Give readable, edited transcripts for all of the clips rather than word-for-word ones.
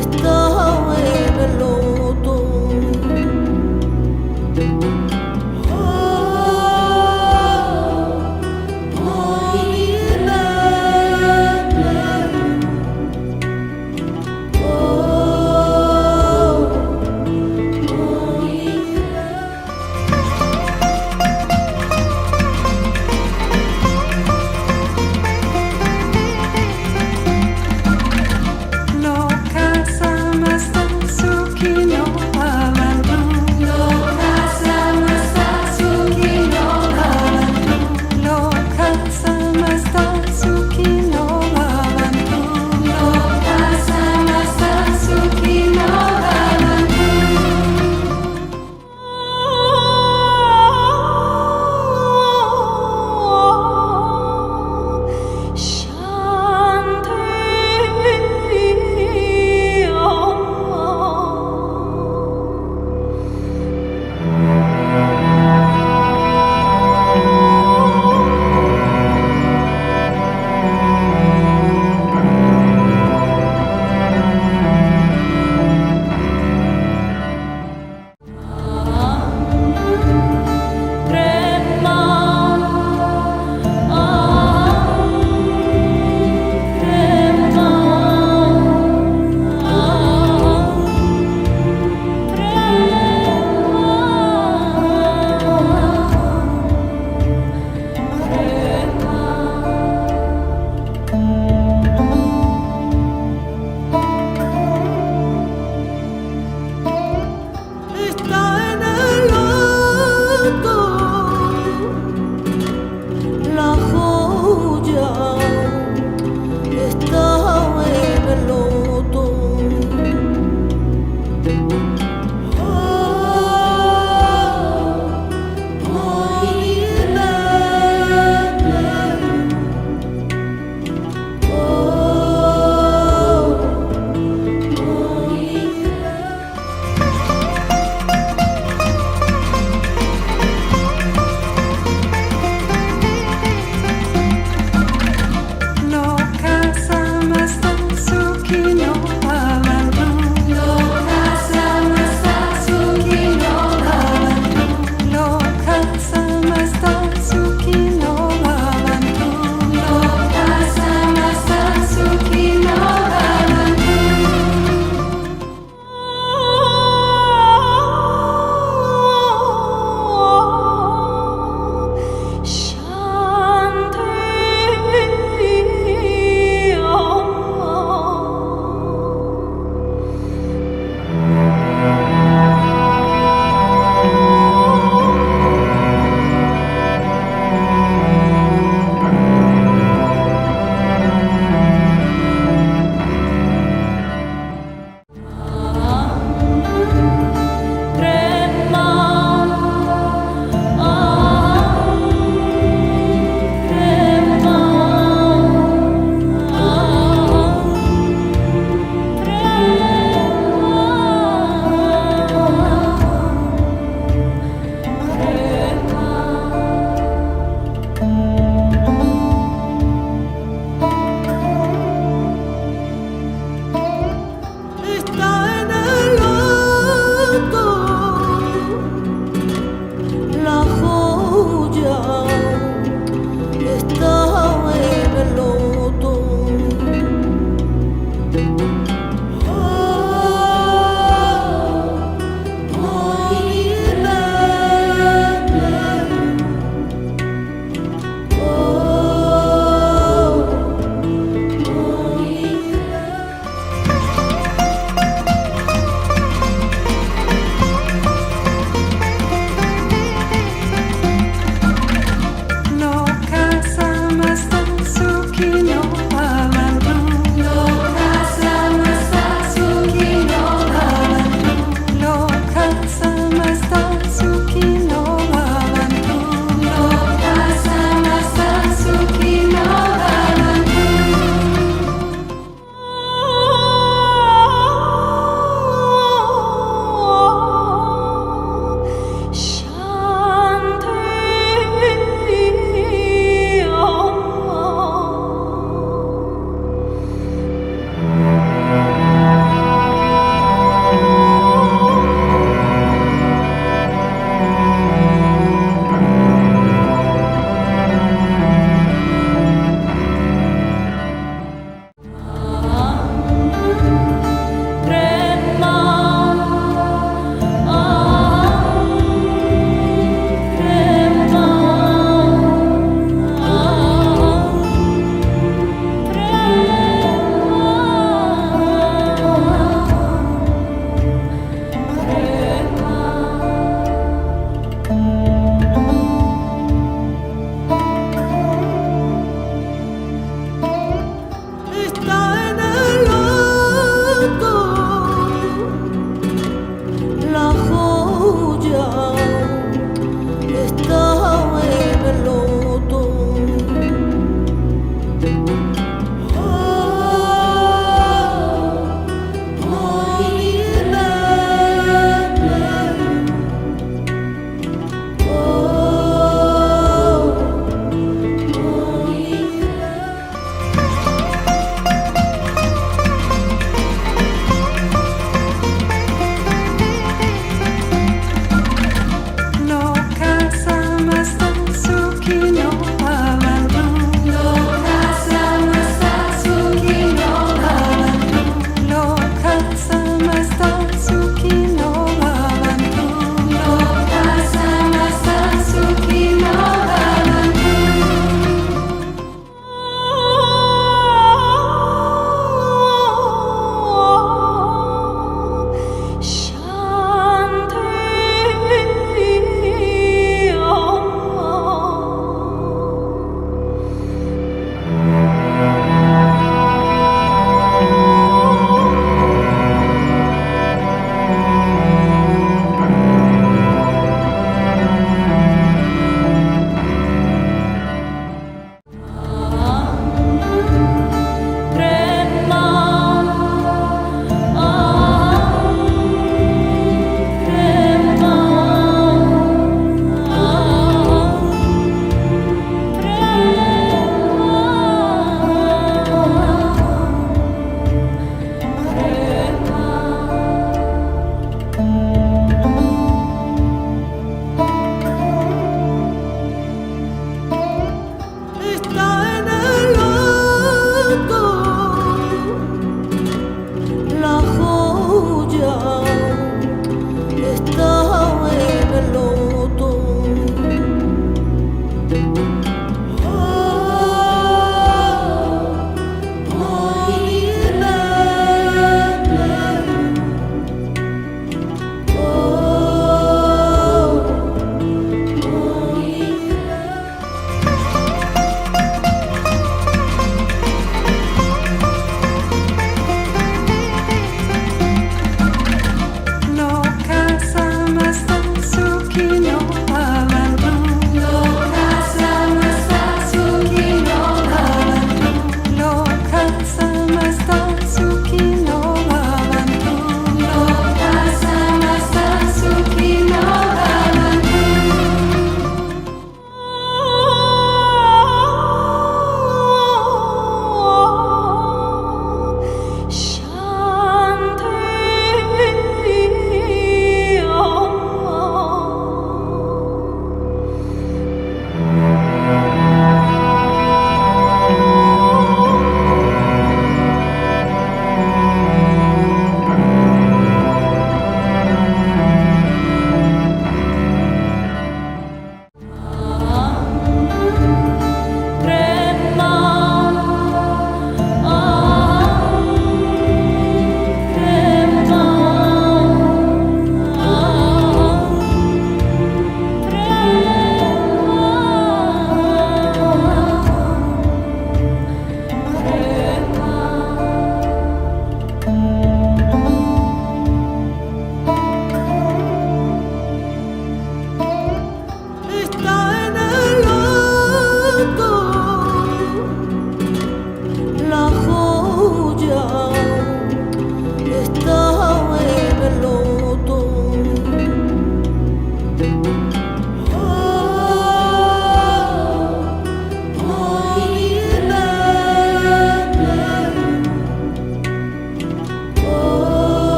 estaba en el loto.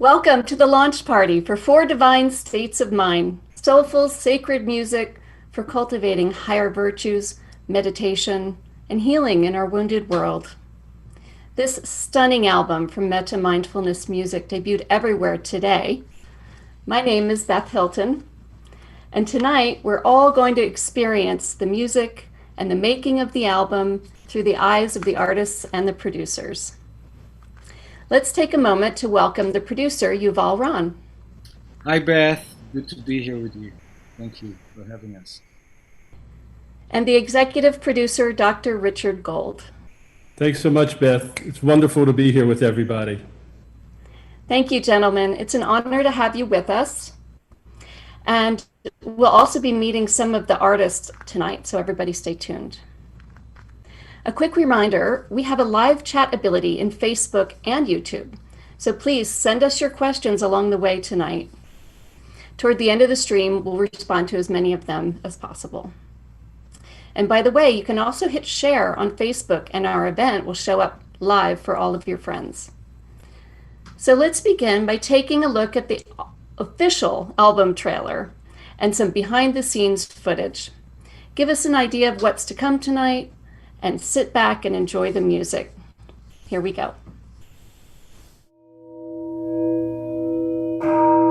Welcome to the launch party for Four Divine States of Mind, soulful, sacred music for cultivating higher virtues, meditation, and healing in our wounded world. This stunning album from Metta Mindfulness Music debuted everywhere today. My name is Beth Hilton, and tonight we're all going to experience the music and the making of the album through the eyes of the artists and the producers. Let's take a moment to welcome the producer, Yuval Ron. Hi, Beth. Good to be here with you. Thank you for having us. And the executive producer, Dr. Richard Gold. Thanks so much, Beth. It's wonderful to be here with everybody. Thank you, gentlemen. It's an honor to have you with us. And we'll also be meeting some of the artists tonight, so everybody stay tuned. A quick reminder, we have a live chat ability in Facebook and YouTube, so please send us your questions along the way tonight. Toward the end of the stream, we'll respond to as many of them as possible. And by the way, you can also hit share on Facebook and our event will show up live for all of your friends. So let's begin by taking a look at the official album trailer and some behind the scenes footage. Give us an idea of what's to come tonight and sit back and enjoy the music. Here we go. Om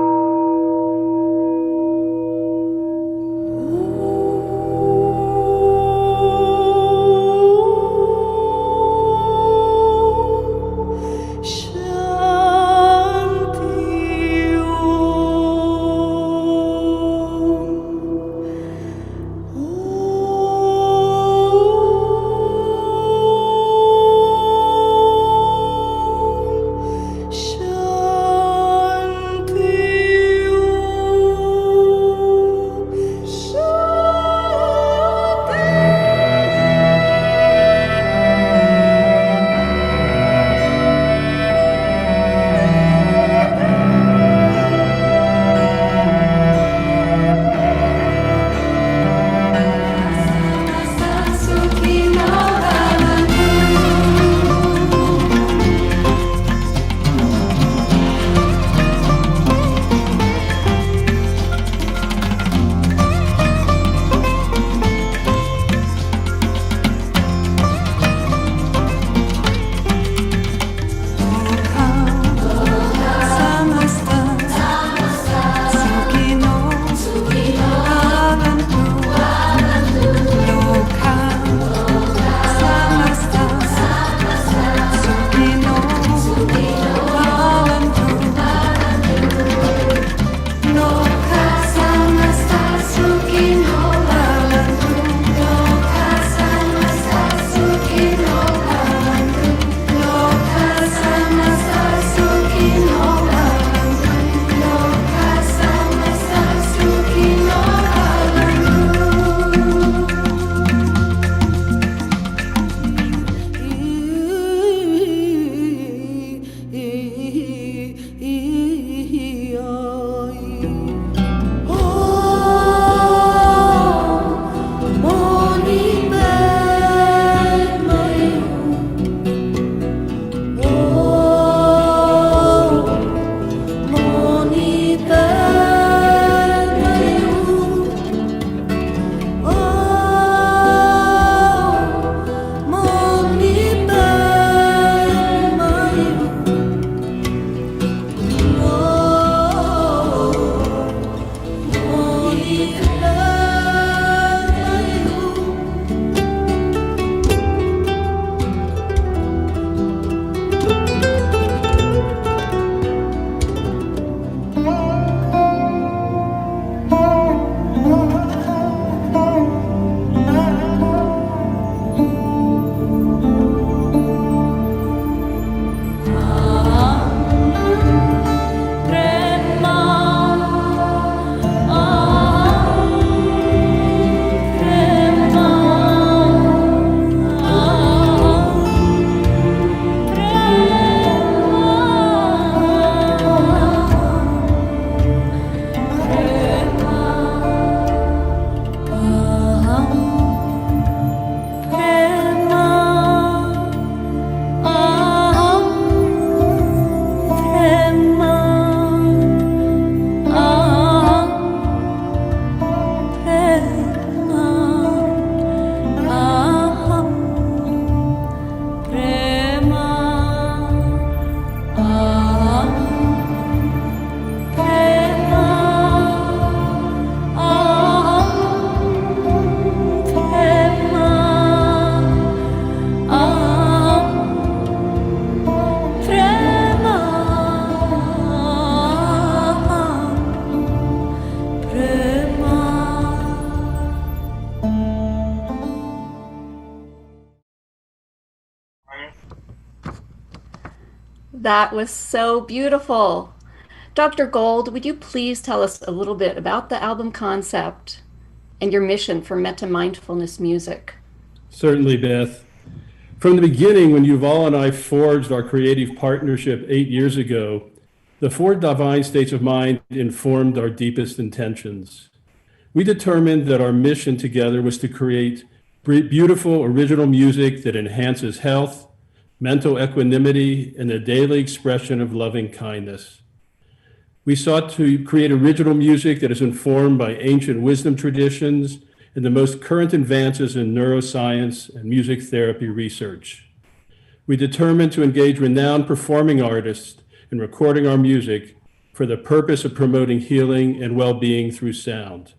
That was so beautiful. Dr. Gold, would you please tell us a little bit about the album concept and your mission for Metta mindfulness music? Certainly, Beth. From the beginning, when Yuval and I forged our creative partnership 8 years ago, the four divine states of mind informed our deepest intentions. We determined that our mission together was to create beautiful, original music that enhances health, mental equanimity, and the daily expression of loving kindness. We sought to create original music that is informed by ancient wisdom traditions and the most current advances in neuroscience and music therapy research. We determined to engage renowned performing artists in recording our music for the purpose of promoting healing and well-being through sound.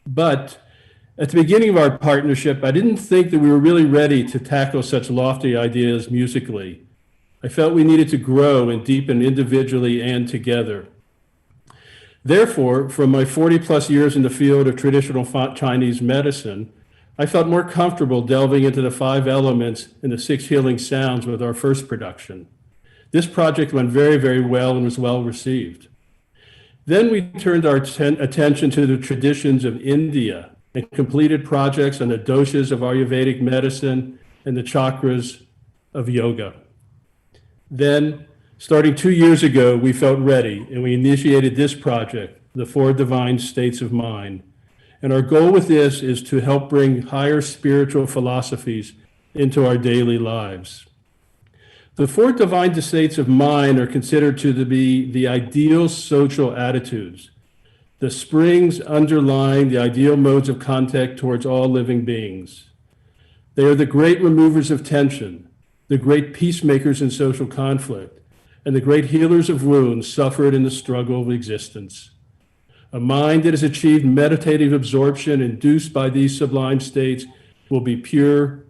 But at the beginning of our partnership, I didn't think that we were really ready to tackle such lofty ideas musically. I felt we needed to grow and deepen individually and together. Therefore, from my 40 plus years in the field of traditional Chinese medicine, I felt more comfortable delving into the 5 elements and the 6 healing sounds with our first production. This project went very, very well and was well received. Then we turned our attention to the traditions of India and completed projects on the doshas of Ayurvedic medicine and the chakras of yoga. Then, starting 2 years ago, we felt ready and we initiated this project, the 4 divine states of mind. And our goal with this is to help bring higher spiritual philosophies into our daily lives. The 4 divine states of mind are considered to be the ideal social attitudes, the springs underlying the ideal modes of contact towards all living beings. They are the great removers of tension, the great peacemakers in social conflict, and the great healers of wounds suffered in the struggle of existence. A mind that has achieved meditative absorption induced by these sublime states will be pure,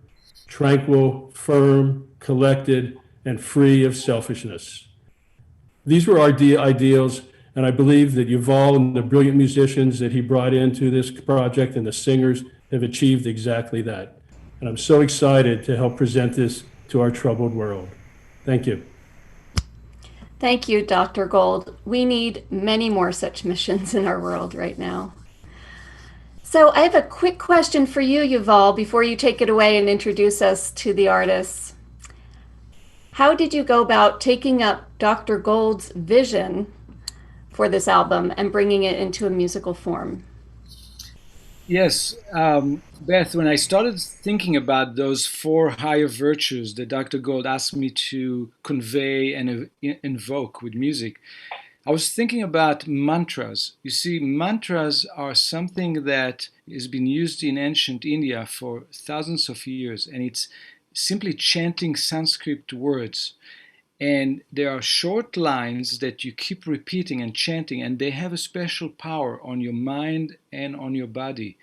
tranquil, firm, collected, and free of selfishness. These were our ideals, and I believe that Yuval and the brilliant musicians that he brought into this project and the singers have achieved exactly that. And I'm so excited to help present this to our troubled world. Thank you. Thank you, Dr. Gold. We need many more such missions in our world right now. So I have a quick question for you, Yuval, before you take it away and introduce us to the artists. How did you go about taking up Dr. Gold's vision for this album and bringing it into a musical form? Yes, Beth, when I started thinking about those 4 higher virtues that Dr. Gold asked me to convey and invoke with music, I was thinking about mantras. You see, mantras are something that has been used in ancient India for thousands of years, and it's simply chanting Sanskrit words. And there are short lines that you keep repeating and chanting, and they have a special power on your mind and on your body.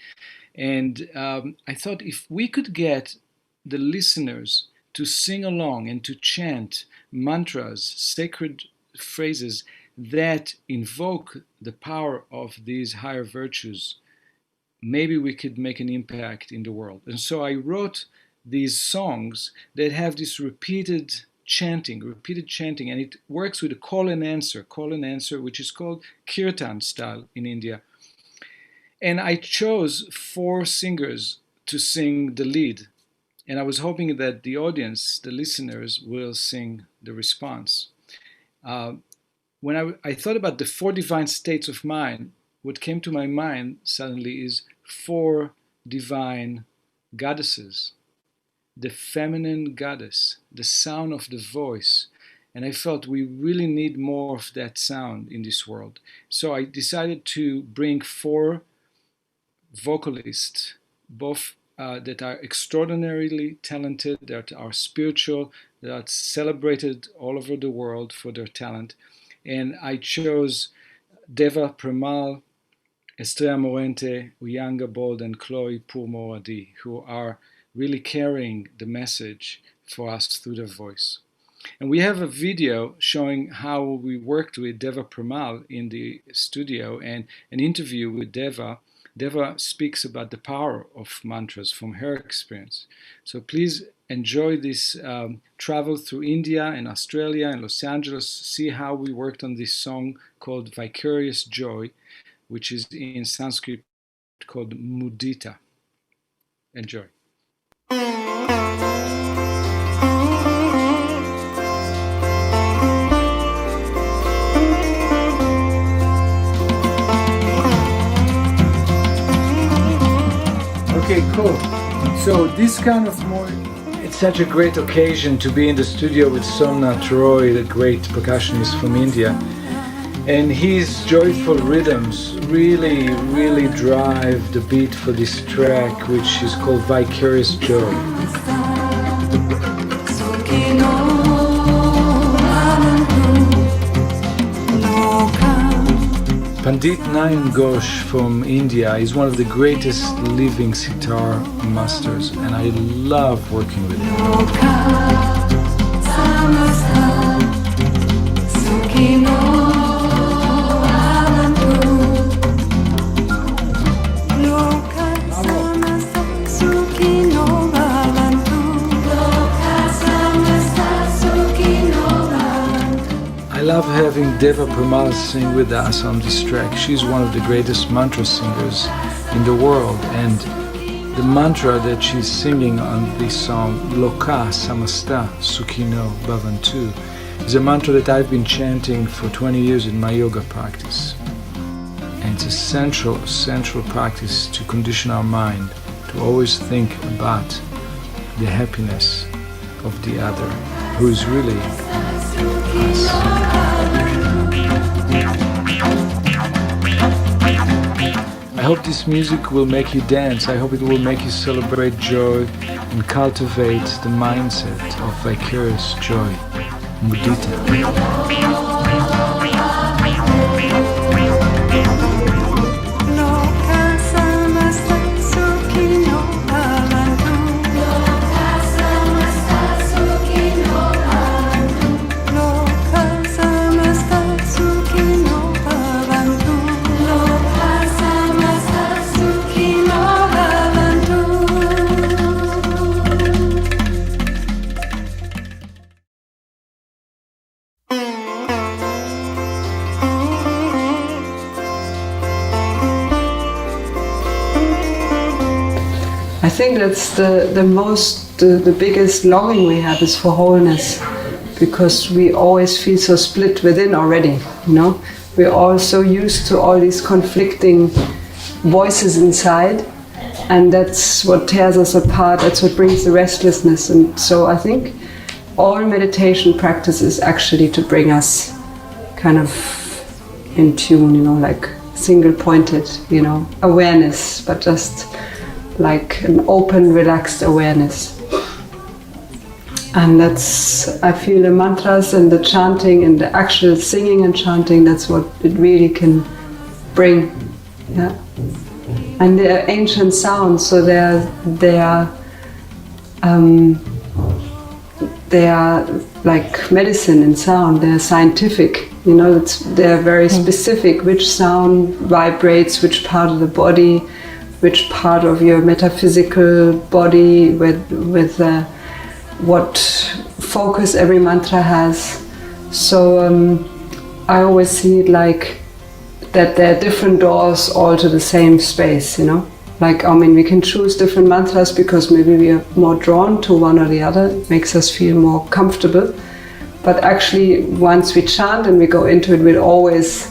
And I thought if we could get the listeners to sing along and to chant mantras, sacred phrases that invoke the power of these higher virtues, maybe we could make an impact in the world. And so I wrote these songs that have this repeated chanting, and it works with a call and answer, which is called kirtan style in India. And I chose 4 singers to sing the lead. And I was hoping that the audience, the listeners, will sing the response. When I thought about the 4 divine states of mind, what came to my mind suddenly is 4 divine goddesses. The feminine goddess, the sound of the voice. And I felt we really need more of that sound in this world. So I decided to bring 4 vocalists, both that are extraordinarily talented, that are spiritual, that are celebrated all over the world for their talent. And I chose Deva Premal, Estrella Morente, Uyanga Bold, and Chloe Pourmoradi, who are really carrying the message for us through their voice. And we have a video showing how we worked with Deva Premal in the studio, and an interview with Deva Deva speaks about the power of mantras from her experience. So please enjoy this travel through India and Australia and Los Angeles. See how we worked on this song called Vicarious Joy, which is in Sanskrit called Mudita. Enjoy. Okay, cool. So this kind of it's such a great occasion to be in the studio with Somnath Roy, the great percussionist from India. And his joyful rhythms really, really drive the beat for this track, which is called Vicarious Joy. Pandit Nayan Ghosh from India is one of the greatest living sitar masters, and I love working with him. I love having Deva Premal sing with us on this track. She's one of the greatest mantra singers in the world, and the mantra that she's singing on this song, Loka Samasta Sukhino Bhavantu, is a mantra that I've been chanting for 20 years in my yoga practice. And it's a central practice to condition our mind to always think about the happiness of the other, who is really us. I hope this music will make you dance. I hope it will make you celebrate joy and cultivate the mindset of vicarious joy. Mudita. I think that's the biggest longing we have is for wholeness, because we always feel so split within already, you know. We're all so used to all these conflicting voices inside, and that's what tears us apart, that's what brings the restlessness. And so I think all meditation practice is actually to bring us kind of in tune, you know, like single-pointed, you know, awareness, but just like an open, relaxed awareness. And that's, I feel the mantras and the chanting and the actual singing and chanting, that's what it really can bring. Yeah. And they're ancient sounds, so they are like medicine in sound. They're scientific, you know. They're very specific. Which sound vibrates which part of the body, which part of your metaphysical body, with what focus every mantra has. So I always see it like that there are different doors all to the same space, you know. Like, I mean, we can choose different mantras because maybe we are more drawn to one or the other. It makes us feel more comfortable. But actually, once we chant and we go into it, we'll always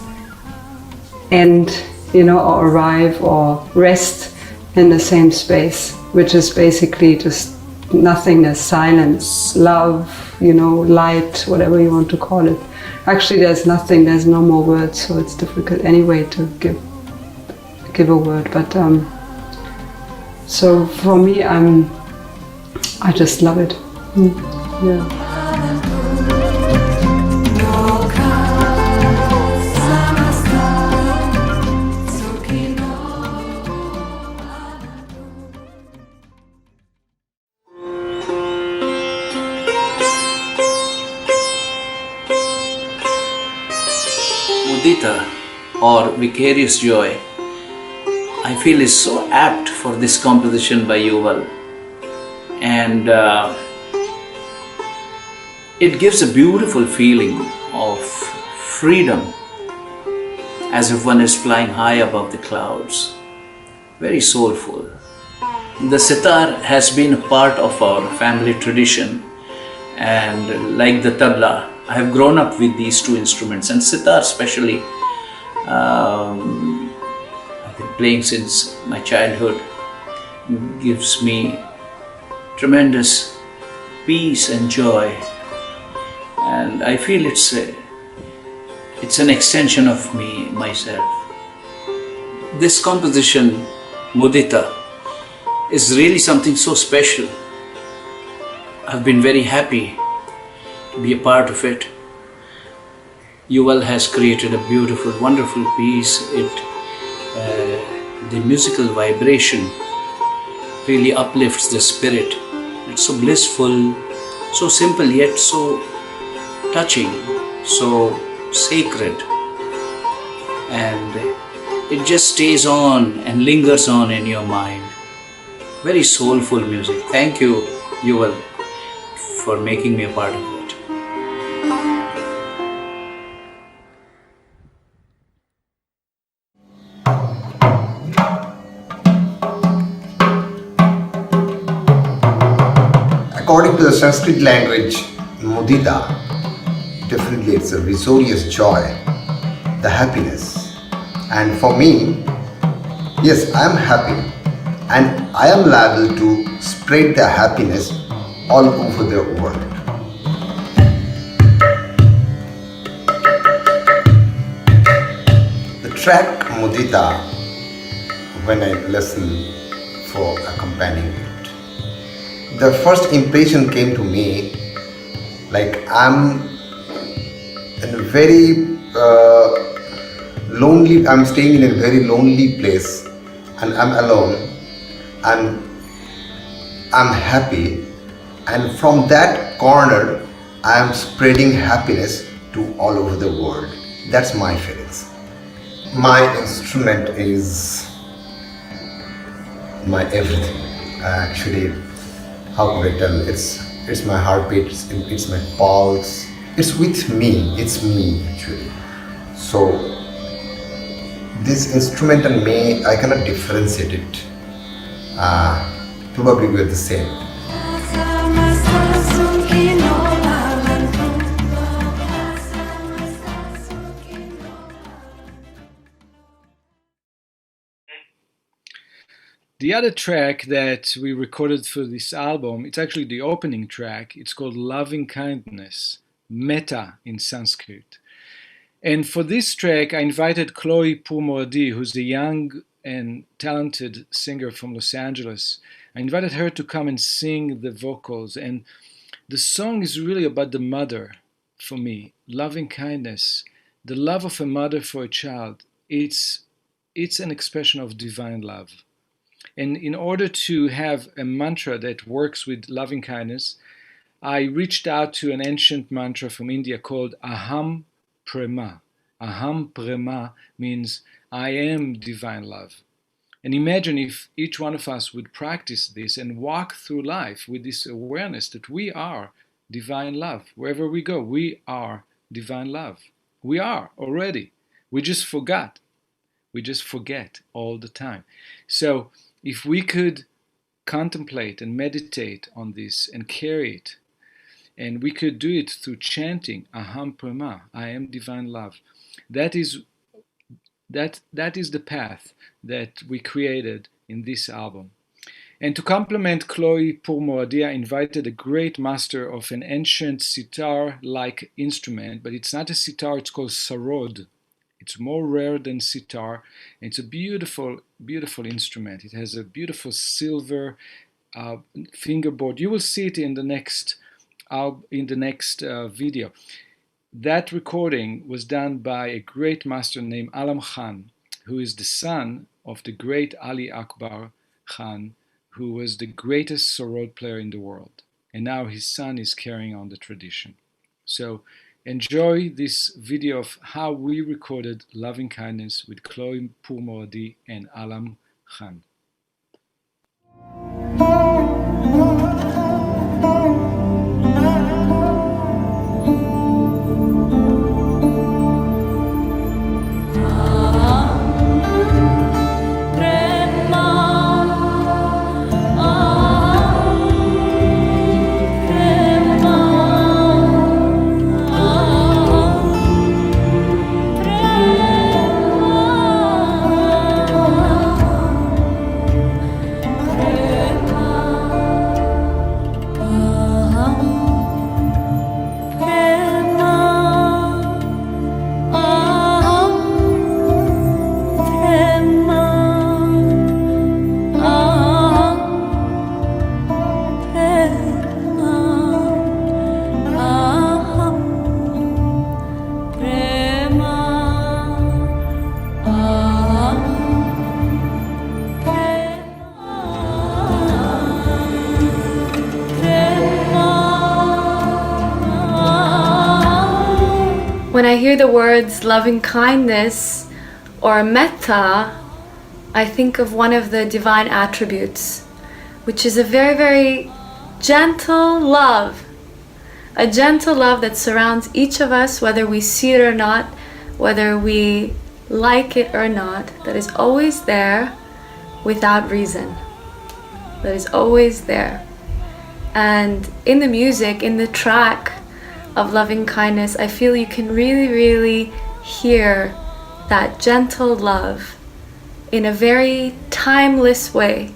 end, you know, or arrive or rest in the same space, which is basically just nothingness, silence, love, you know, light, whatever you want to call it. Actually, there's nothing, there's no more words, so it's difficult anyway to give a word. But so for me, I just love it. Yeah. Mudita or Vicarious Joy. I feel is so apt for this composition by Yuval. And it gives a beautiful feeling of freedom, as if one is flying high above the clouds. Very soulful. The sitar has been a part of our family tradition, and like the tabla, I have grown up with these two instruments, and sitar especially, I've been playing since my childhood. It gives me tremendous peace and joy, and I feel it's an extension of myself. This composition, Mudita, is really something so special. I've been very happy to be a part of it. Yuval has created a beautiful, wonderful piece. The musical vibration really uplifts the spirit. It's so blissful, so simple yet so touching, so sacred, and it just stays on and lingers on in your mind. Very soulful music. Thank you, Yuval, for making me a part of it. According to the Sanskrit language, Mudita, definitely it's a vicarious joy, the happiness. And for me, yes, I am happy, and I am liable to spread the happiness all over the world. The track Mudita, when I listen for accompanying it, the first impression came to me like I'm in a very lonely, I'm staying in a very lonely place and I'm alone and I'm happy, and from that corner I am spreading happiness to all over the world. That's my feelings. My instrument is my everything. Actually, how could I tell? It's my heartbeat, it's my pulse. It's with me, it's me actually. So this instrument and me, I cannot differentiate it. Probably we're the same. The other track that we recorded for this album, it's actually the opening track. It's called Loving Kindness, Metta in Sanskrit. And for this track, I invited Chloe Pourmordi, who's a young and talented singer from Los Angeles. I invited her to come and sing the vocals. And the song is really about the mother for me, loving kindness, the love of a mother for a child. It's an expression of divine love. And in order to have a mantra that works with loving kindness, I reached out to an ancient mantra from India called Aham Prema. Aham Prema means I am divine love. And imagine if each one of us would practice this and walk through life with this awareness that we are divine love. Wherever we go, we are divine love. We are already. We just forgot. We just forget all the time. So if we could contemplate and meditate on this and carry it, and we could do it through chanting Aham Prema, I am divine love. That is the path that we created in this album. And to complement Chloe Pourmordi, I invited a great master of an ancient sitar-like instrument, but it's not a sitar, it's called sarod. It's more rare than sitar. It's a beautiful, beautiful instrument. It has a beautiful silver fingerboard. You will see it in the next video. That recording was done by a great master named Alam Khan, who is the son of the great Ali Akbar Khan, who was the greatest sarod player in the world. And now his son is carrying on the tradition. So enjoy this video of how we recorded Loving Kindness with Chloe Pourmordi and Alam Chan. When I hear the words loving kindness or metta, I think of one of the divine attributes, which is a very, very gentle love. A gentle love that surrounds each of us, whether we see it or not, whether we like it or not, that is always there without reason. That is always there. And in the music, in the track of loving kindness, I feel you can really, really hear that gentle love in a very timeless way.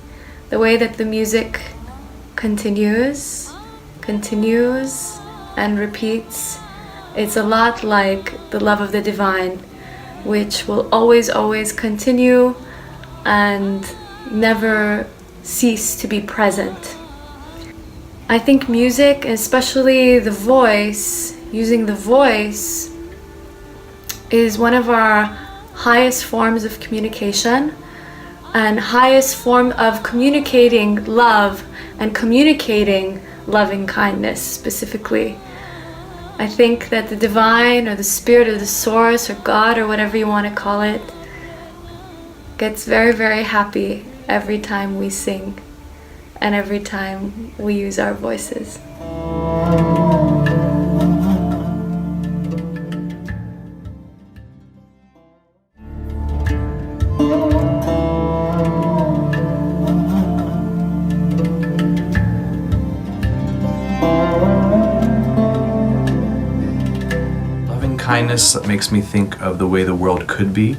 The way that the music continues and repeats. It's a lot like the love of the divine, which will always, always continue and never cease to be present. I think music, especially the voice, using the voice, is one of our highest forms of communication and highest form of communicating love and communicating loving kindness specifically. I think that the divine or the spirit or the source or God or whatever you want to call it gets very, very happy every time we sing and every time we use our voices. Loving kindness makes me think of the way the world could be.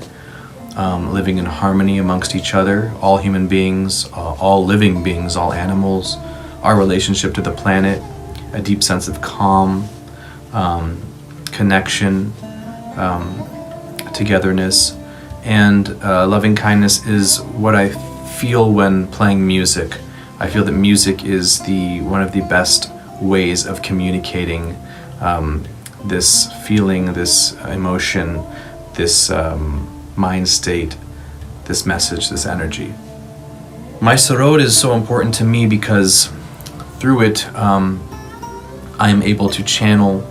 Living in harmony amongst each other, all human beings, all living beings, all animals, our relationship to the planet, a deep sense of calm, connection, togetherness, and loving kindness is what I feel when playing music. I feel that music is one of the best ways of communicating this feeling, this emotion, this mind state, this message, this energy. My sorod is so important to me because through it I am able to channel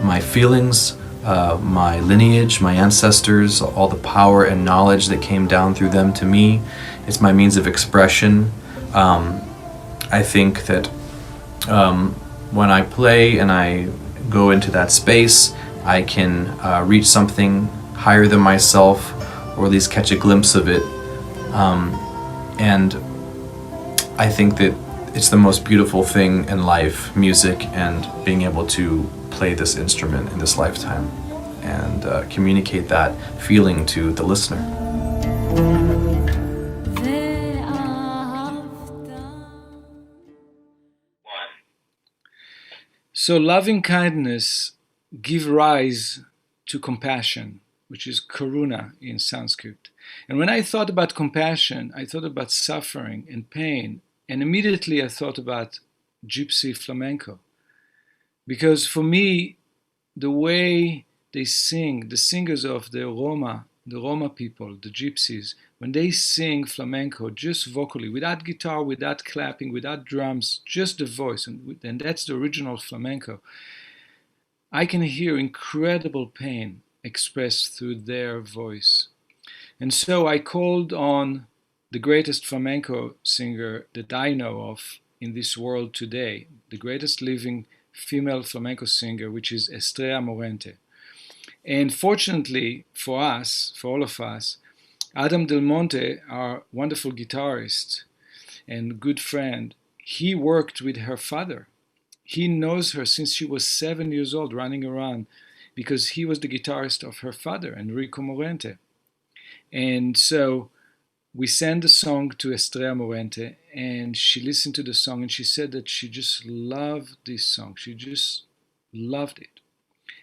my feelings, my lineage, my ancestors, all the power and knowledge that came down through them to me. It's my means of expression. I think that when I play and I go into that space, I can reach something higher than myself, or at least catch a glimpse of it. And I think that it's the most beautiful thing in life, music, and being able to play this instrument in this lifetime and communicate that feeling to the listener. So loving kindness give rise to compassion, which is Karuna in Sanskrit. And when I thought about compassion, I thought about suffering and pain, and immediately I thought about gypsy flamenco. Because for me, the way they sing, the singers of the Roma people, the gypsies, when they sing flamenco just vocally, without guitar, without clapping, without drums, just the voice, and that's the original flamenco, I can hear incredible pain expressed through their voice. And so I called on the greatest flamenco singer that I know of in this world today, the greatest living female flamenco singer, which is Estrella Morente. And fortunately for us, for all of us, Adam Del Monte, our wonderful guitarist and good friend, he worked with her father. He knows her since she was 7 years old, running around, because he was the guitarist of her father, Enrico Morente. And so we sent the song to Estrella Morente, and she listened to the song, and she said that she just loved this song. She just loved it.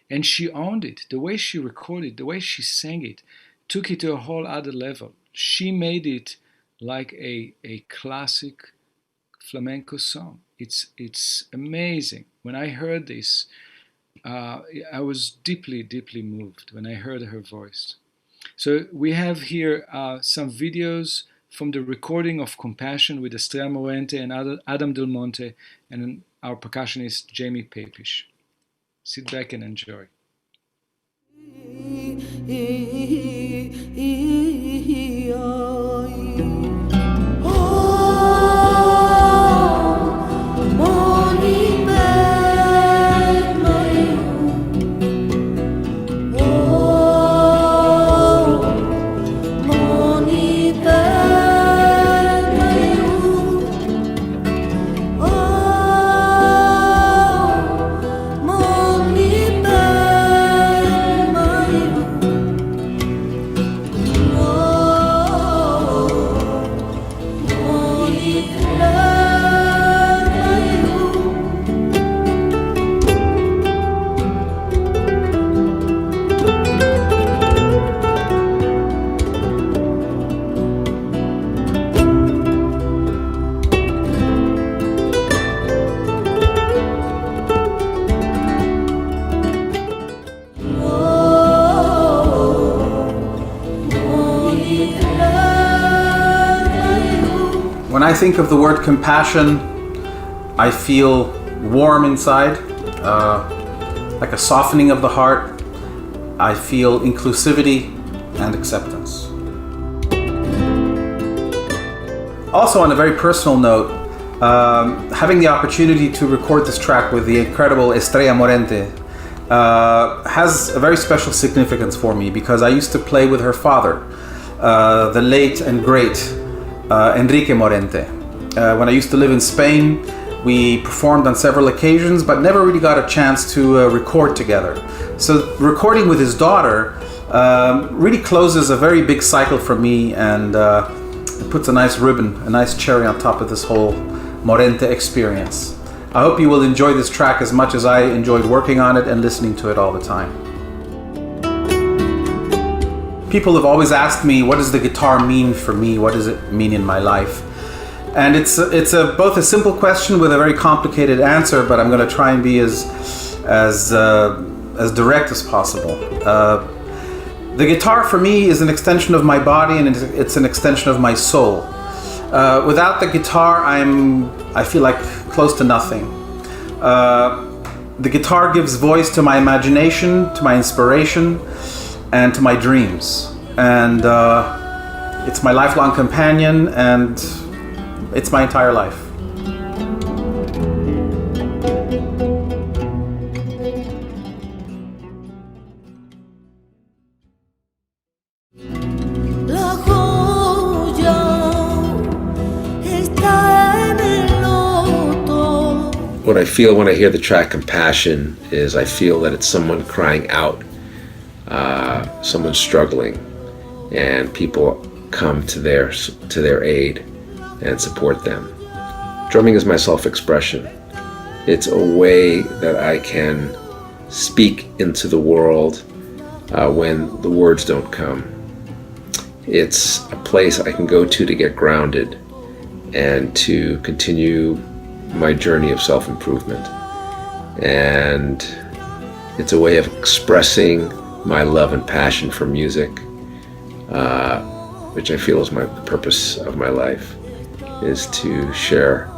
And she owned it. The way she recorded, the way she sang it, took it to a whole other level. She made it like a classic flamenco song. It's amazing. When I heard this, I was deeply, deeply moved when I heard her voice. So we have here some videos from the recording of Compassion with Estrella Morente and Adam Del Monte and our percussionist Jamie Papish. Sit back and enjoy. When I think of the word compassion, I feel warm inside, like a softening of the heart. I feel inclusivity and acceptance. Also, on a very personal note, having the opportunity to record this track with the incredible Estrella Morente has a very special significance for me because I used to play with her father, the late and great Enrique Morente. When I used to live in Spain, we performed on several occasions, but never really got a chance to record together. So recording with his daughter really closes a very big cycle for me, and it puts a nice ribbon, a nice cherry on top of this whole Morente experience. I hope you will enjoy this track as much as I enjoyed working on it and listening to it all the time. People have always asked me, what does the guitar mean for me? What does it mean in my life? And it's both a simple question with a very complicated answer, but I'm going to try and be as direct as possible. The guitar for me is an extension of my body, and it's an extension of my soul. Without the guitar, I feel like close to nothing. The guitar gives voice to my imagination, to my inspiration, and to my dreams. And it's my lifelong companion, and it's my entire life. La joya está en el loto. What I feel when I hear the track Compassion is I feel that it's someone crying out, someone struggling, and people come to their aid and support them. Drumming is my self-expression. It's a way that I can speak into the world when the words don't come. It's a place I can go to get grounded and to continue my journey of self-improvement. And it's a way of expressing my love and passion for music, which I feel is the purpose of my life, is to share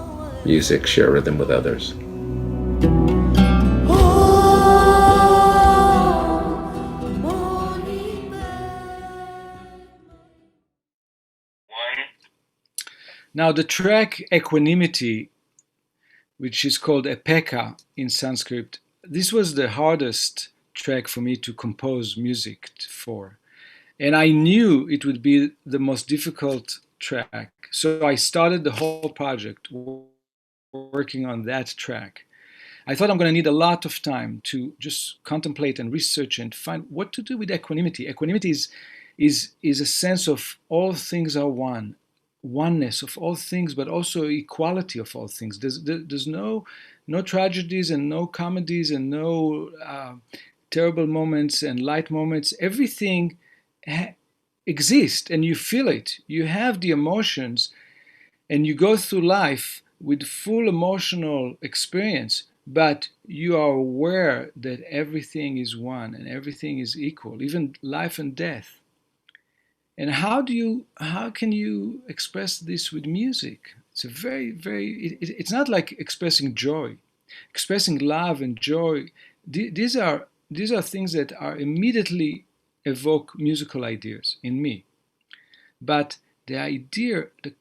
music, share rhythm with others. Now the track Equanimity, which is called Upekkha in Sanskrit, this was the hardest track for me to compose music for. And I knew it would be the most difficult track. So I started the whole project working on that track. I thought I'm going to need a lot of time to just contemplate and research and find what to do with equanimity. Equanimity is a sense of all things are one, oneness of all things, but also equality of all things. There's no tragedies and no comedies and no terrible moments and light moments. Everything exists and you feel it. You have the emotions and you go through life with full emotional experience, but you are aware that everything is one and everything is equal, even life and death. And how can you express this with music? It's a it's not like expressing joy, expressing love and joy. These are things that are immediately evoke musical ideas in me. But the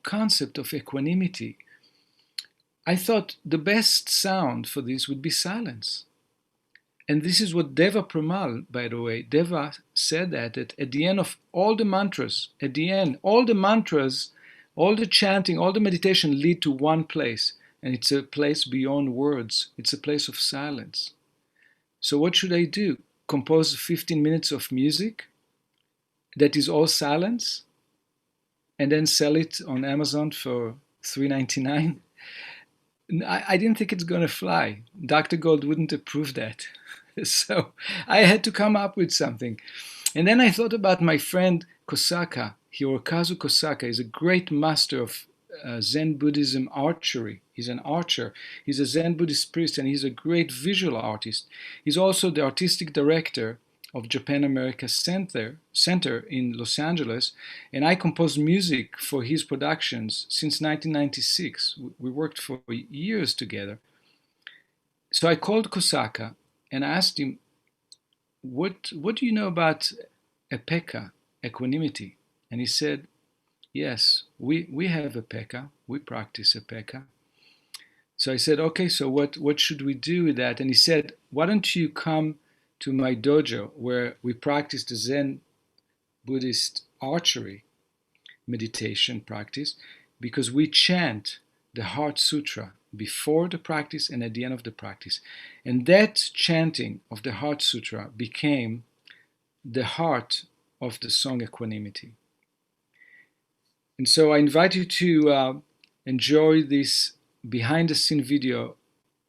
concept of equanimity, I thought the best sound for this would be silence. And this is what Deva Premal, by the way, Deva said that at the end of all the mantras, all the chanting, all the meditation lead to one place. And it's a place beyond words. It's a place of silence. So what should I do? Compose 15 minutes of music that is all silence and then sell it on Amazon for $3.99? I didn't think it's going to fly. Dr. Gold wouldn't approve that. So I had to come up with something. And then I thought about my friend Kosaka, Hirokazu Kosaka. Is a great master of Zen Buddhism archery. He's an archer. He's a Zen Buddhist priest and he's a great visual artist. He's also the artistic director of Japan America Center in Los Angeles, and I composed music for his productions since 1996. We worked for years together. So I called Kosaka and asked him, what do you know about Upekkha, equanimity? And he said, yes, we have Upekkha, we practice Upekkha. So I said, okay, so what should we do with that? And he said, why don't you come to my dojo where we practice the Zen Buddhist archery meditation practice, because we chant the Heart Sutra before the practice and at the end of the practice. And that chanting of the Heart Sutra became the heart of the song Equanimity. And so I invite you to enjoy this behind-the-scene video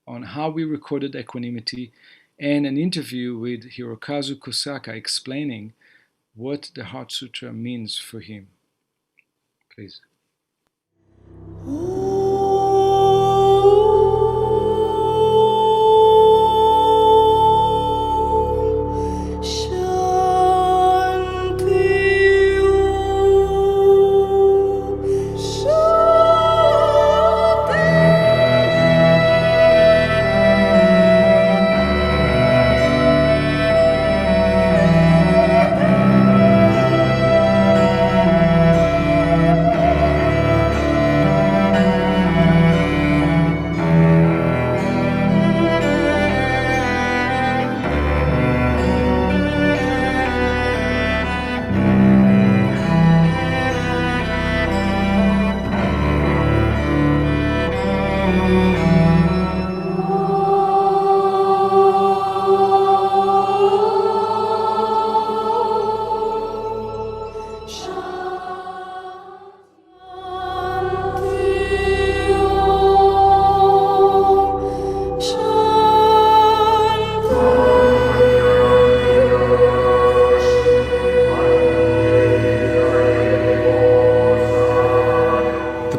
on how we recorded Equanimity and an interview with Hirokazu Kosaka explaining what the Heart Sutra means for him. Please.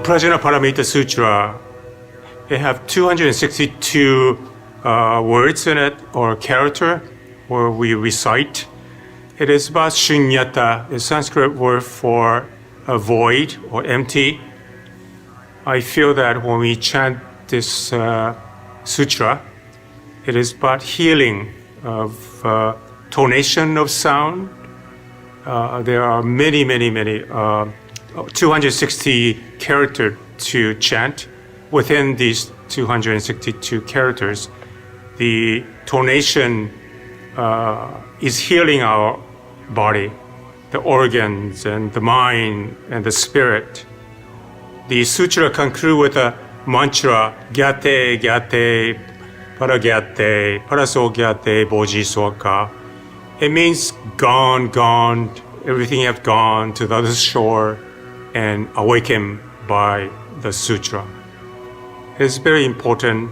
Prajnaparamita Sutra, they have 262 words in it, or character, where we recite. It is about shunyata, the Sanskrit word for a void or empty. I feel that when we chant this sutra, it is about healing of tonation of sound. There are many 260 character to chant within these 262 characters. The tonation is healing our body, the organs and the mind and the spirit. The sutra concludes with a mantra, gyate, gyate, paragyate, parasogyate, bodhisoka. It means gone, gone, everything have gone to the other shore and awakened by the sutra. It's very important,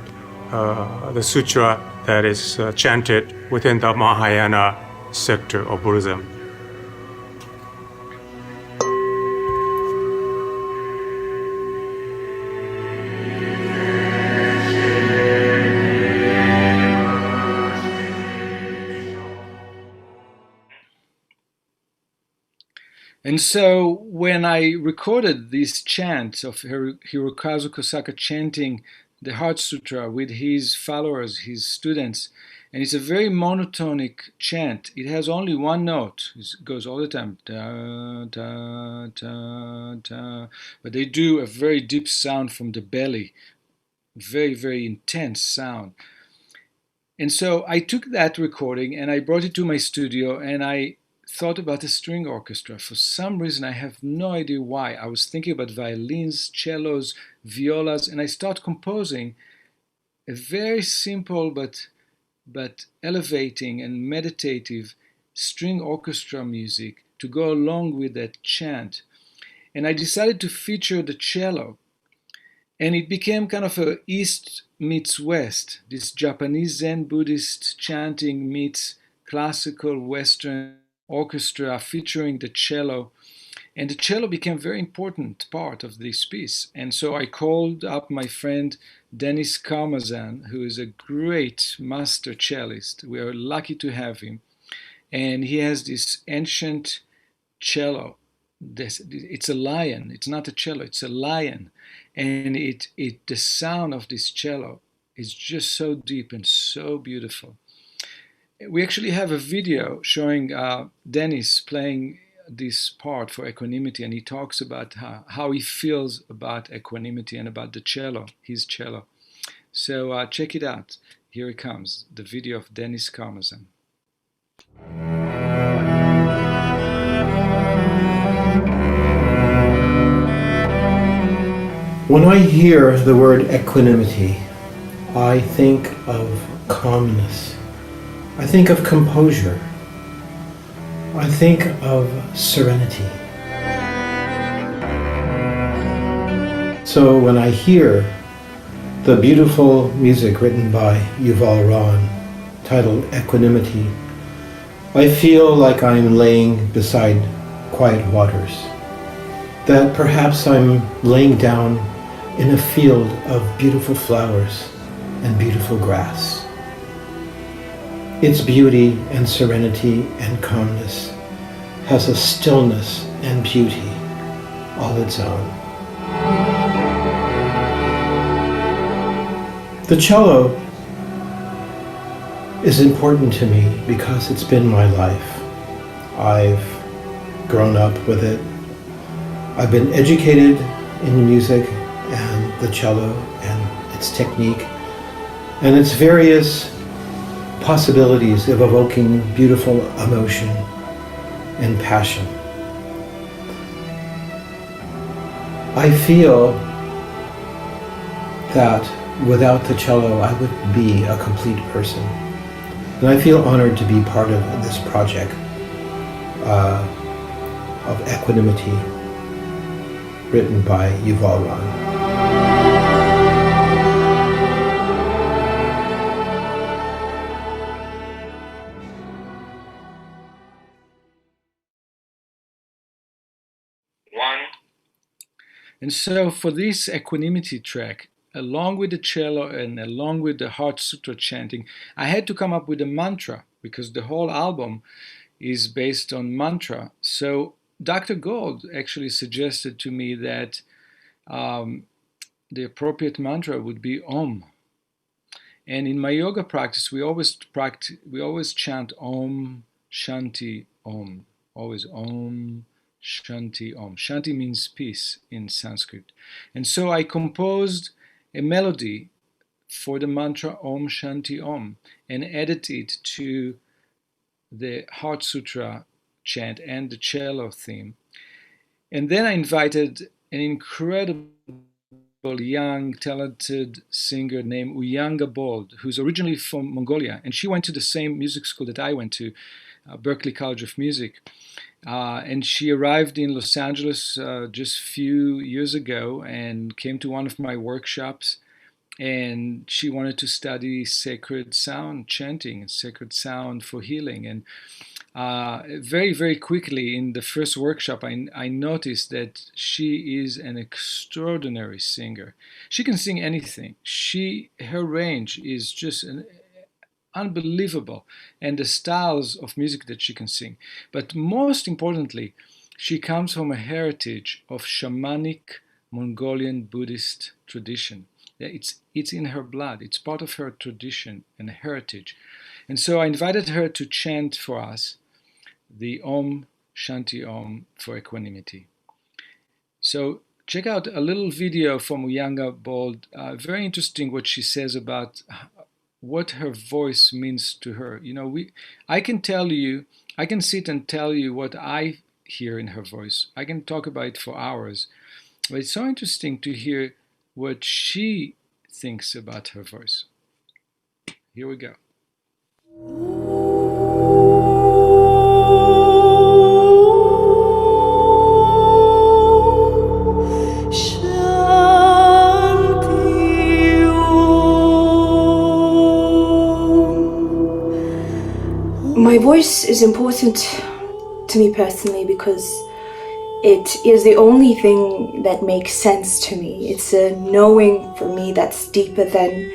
the sutra that is chanted within the Mahayana sector of Buddhism. And so when I recorded these chants of Hirokazu Kosaka chanting the Heart Sutra with his followers, his students, and it's a very monotonic chant. It has only one note. It goes all the time. Da, da, da, da. But they do a very deep sound from the belly. Very, very intense sound. And so I took that recording and I brought it to my studio and I thought about a string orchestra. For some reason, I have no idea why. I was thinking about violins, cellos, violas, and I started composing a very simple but elevating and meditative string orchestra music to go along with that chant. And I decided to feature the cello. And it became kind of a East meets West, this Japanese Zen Buddhist chanting meets classical Western orchestra featuring the cello. And the cello became a very important part of this piece. And so I called up my friend Dennis Karmazan, who is a great master cellist. We are lucky to have him. And he has this ancient cello. It's a lion. It's not a cello, it's a lion. And the sound of this cello is just so deep and so beautiful. We actually have a video showing Dennis playing this part for equanimity, and he talks about how he feels about equanimity and about the cello, his cello. So check it out. Here it comes, the video of Dennis Karmazan. When I hear the word equanimity, I think of calmness. I think of composure. I think of serenity. So when I hear the beautiful music written by Yuval Ron, titled Equanimity, I feel like I'm laying beside quiet waters, that perhaps I'm laying down in a field of beautiful flowers and beautiful grass. Its beauty and serenity and calmness has a stillness and beauty all its own. The cello is important to me because it's been my life. I've grown up with it. I've been educated in music and the cello and its technique and its various possibilities of evoking beautiful emotion and passion. I feel that without the cello I wouldn't be a complete person. And I feel honored to be part of this project of Equanimity, written by Yuval Ron. And so for this equanimity track, along with the cello and along with the Heart Sutra chanting, I had to come up with a mantra because the whole album is based on mantra. So Dr. Gold actually suggested to me that the appropriate mantra would be Om. And in my yoga practice, we always chant Om Shanti Om. Always Om Shanti Om. Shanti means peace in Sanskrit. And so I composed a melody for the mantra Om Shanti Om and added it to the Heart Sutra chant and the cello theme. And then I invited an incredible young, talented singer named Uyanga Bold, who's originally from Mongolia. And she went to the same music school that I went to, Berklee College of Music. And she arrived in Los Angeles just a few years ago and came to one of my workshops. And she wanted to study sacred sound chanting, sacred sound for healing. And very, very quickly in the first workshop, I noticed that she is an extraordinary singer. She can sing anything. Her range is just unbelievable, and the styles of music that she can sing. But most importantly, she comes from a heritage of shamanic Mongolian Buddhist tradition. It's in her blood. It's part of her tradition and heritage. And so I invited her to chant for us the Om Shanti Om for equanimity. So check out a little video from Uyanga Bold. Very interesting what she says about what her voice means to her. You know, I can sit and tell you what I hear in her voice. I can talk about it for hours. But it's so interesting to hear what she thinks about her voice. Here we go. My voice is important to me personally because it is the only thing that makes sense to me. It's a knowing for me that's deeper than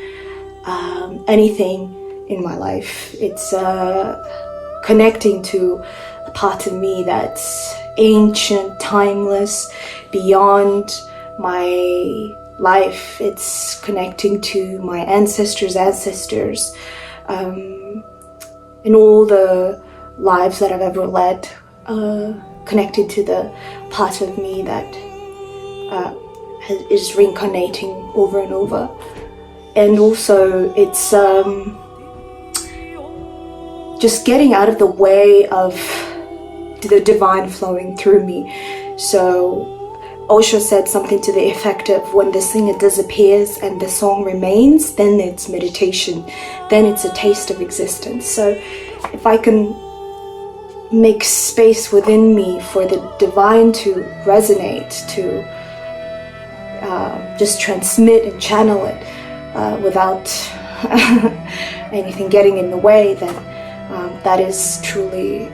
anything in my life. It's connecting to a part of me that's ancient, timeless, beyond my life. It's connecting to my ancestors' ancestors, and all the lives that I've ever led, connected to the part of me that is reincarnating over and over. And also it's just getting out of the way of the divine flowing through me. So Osho said something to the effect of, when the singer disappears and the song remains, then it's meditation, then it's a taste of existence. So if I can make space within me for the divine to resonate, to just transmit and channel it without anything getting in the way, then that is truly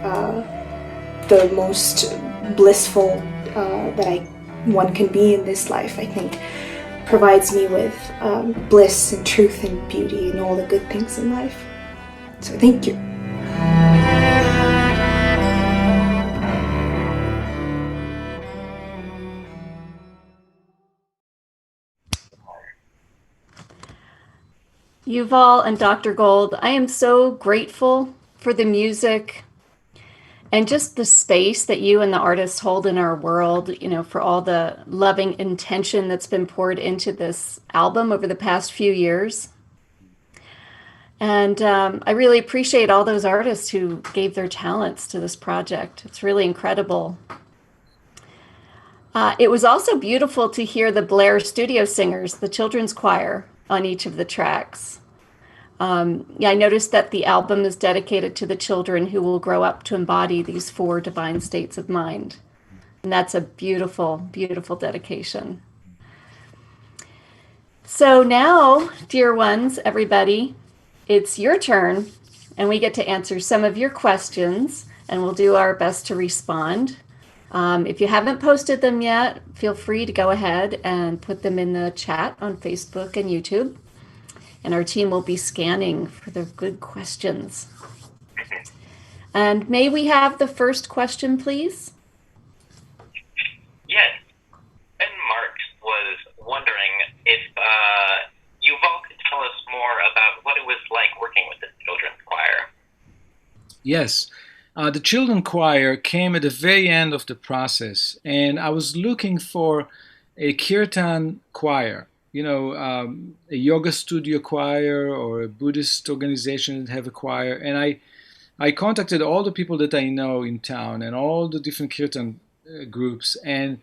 the most blissful that one can be in this life. I think provides me with bliss and truth and beauty and all the good things in life. So thank you. Yuval and Dr. Gold, I am so grateful for the music and just the space that you and the artists hold in our world, you know, for all the loving intention that's been poured into this album over the past few years. And I really appreciate all those artists who gave their talents to this project. It's really incredible. It was also beautiful to hear the Blair Studio Singers, the children's choir, on each of the tracks. I noticed that the album is dedicated to the children who will grow up to embody these 4 divine states of mind. And that's a beautiful, beautiful dedication. So now, dear ones, everybody, it's your turn, and we get to answer some of your questions, and we'll do our best to respond. If you haven't posted them yet, feel free to go ahead and put them in the chat on Facebook and YouTube. And our team will be scanning for the good questions. And may we have the first question, please? Yes. Ben Marks was wondering if Yuval could tell us more about what it was like working with the children's choir. Yes. The children choir came at the very end of the process, and I was looking for a kirtan choir, a yoga studio choir or a Buddhist organization that have a choir. And I contacted all the people that I know in town and all the different kirtan groups, and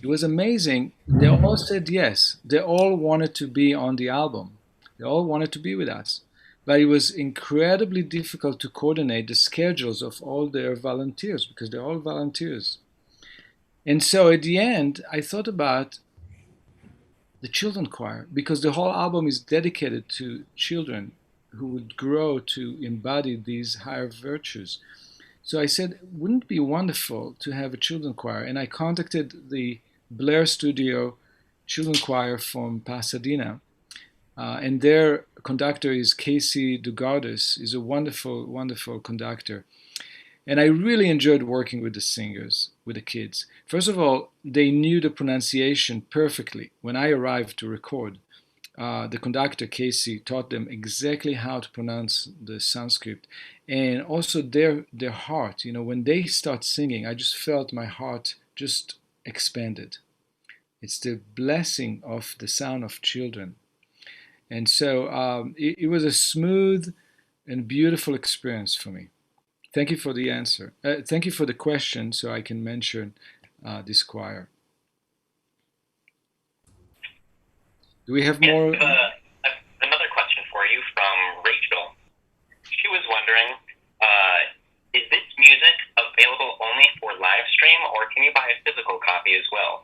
it was amazing. They all said yes. They all wanted to be on the album. They all wanted to be with us. But it was incredibly difficult to coordinate the schedules of all their volunteers because they're all volunteers. And so at the end, I thought about the children choir because the whole album is dedicated to children who would grow to embody these higher virtues. So I said, wouldn't it be wonderful to have a children choir? And I contacted the Blair Studio Children Choir from Pasadena. And their conductor is Casey Dugardis. He's a wonderful, wonderful conductor. And I really enjoyed working with the singers, with the kids. First of all, they knew the pronunciation perfectly. When I arrived to record, the conductor, Casey, taught them exactly how to pronounce the Sanskrit. And also their heart, when they start singing, I just felt my heart just expanded. It's the blessing of the sound of children. And so it was a smooth and beautiful experience for me. Thank you for the answer. Thank you for the question, so I can mention this choir. Do we have more? Another question for you from Rachel. She was wondering, is this music available only for live stream, or can you buy a physical copy as well?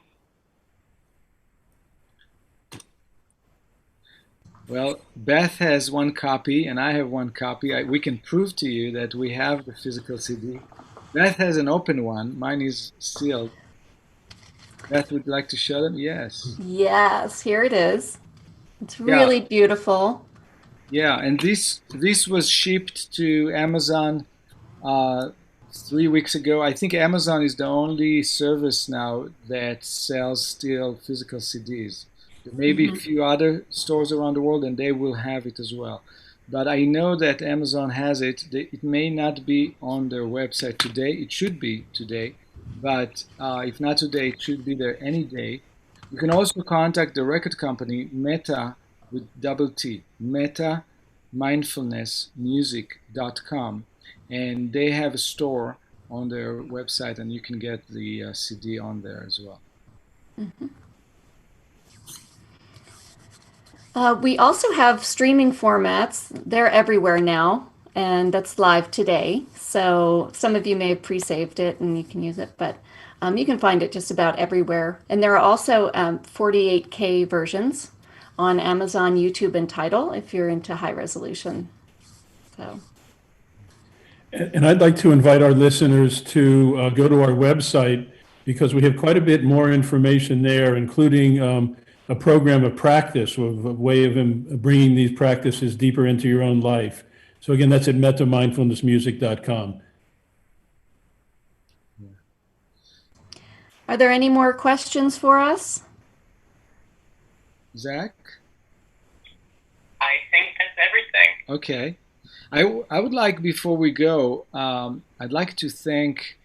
Well, Beth has one copy and I have one copy. We can prove to you that we have the physical CD. Beth has an open one. Mine is sealed. Beth would like to show them? Yes. Yes, here it is. It's really beautiful. Yeah, and this was shipped to Amazon 3 weeks ago. I think Amazon is the only service now that sells still physical CDs. There may be a few other stores around the world, and they will have it as well. But I know that Amazon has it. It may not be on their website today. It should be today. But if not today, it should be there any day. You can also contact the record company, Metta, with double T, Metta mindfulnessmusic.com. And they have a store on their website, and you can get the CD on there as well. We also have streaming formats. They're everywhere now, and that's live today. So some of you may have pre-saved it and you can use it, but you can find it just about everywhere. And there are also 48K versions on Amazon, YouTube, and Tidal if you're into high resolution. So. And I'd like to invite our listeners to go to our website because we have quite a bit more information there, including a program of practice, a way of bringing these practices deeper into your own life. So again, that's at mettamindfulnessmusic.com. Are there any more questions for us? Zach? I think that's everything. Okay. I would like, before we go, I'd like to thank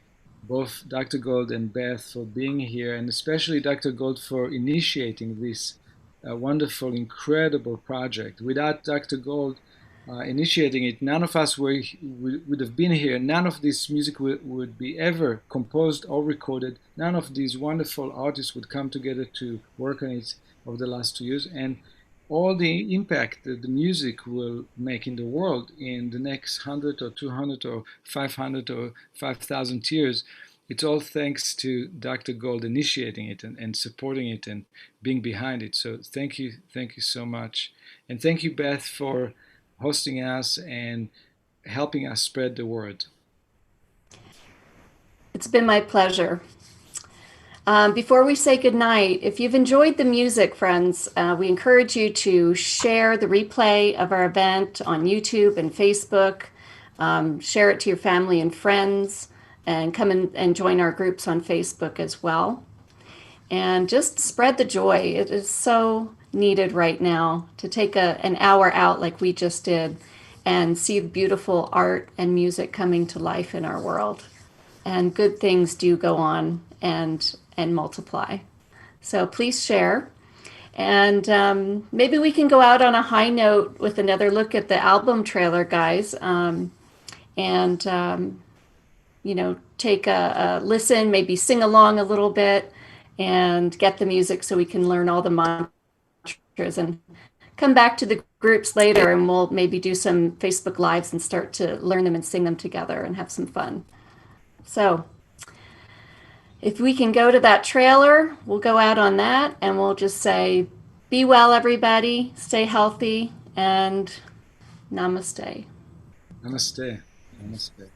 both Dr. Gold and Beth for being here, and especially Dr. Gold for initiating this wonderful, incredible project. Without Dr. Gold initiating it, none of us would have been here. None of this music would be ever composed or recorded. None of these wonderful artists would come together to work on it over the last 2 years. And all the impact that the music will make in the world in the next 100 or 200 or 500 or 5,000 years, it's all thanks to Dr. Gold initiating it and supporting it and being behind it. So thank you so much. And thank you, Beth, for hosting us and helping us spread the word. It's been my pleasure. Before we say goodnight, if you've enjoyed the music, friends, we encourage you to share the replay of our event on YouTube and Facebook. Share it to your family and friends, and come and join our groups on Facebook as well. And just spread the joy. It is so needed right now to take an hour out like we just did and see the beautiful art and music coming to life in our world. And good things do go on and multiply. So please share. And maybe we can go out on a high note with another look at the album trailer, guys. You know, take a listen, maybe sing along a little bit and get the music so we can learn all the mantras and come back to the groups later, and we'll maybe do some Facebook Lives and start to learn them and sing them together and have some fun. So if we can go to that trailer, we'll go out on that and we'll just say, be well, everybody, stay healthy, and namaste. Namaste. Namaste.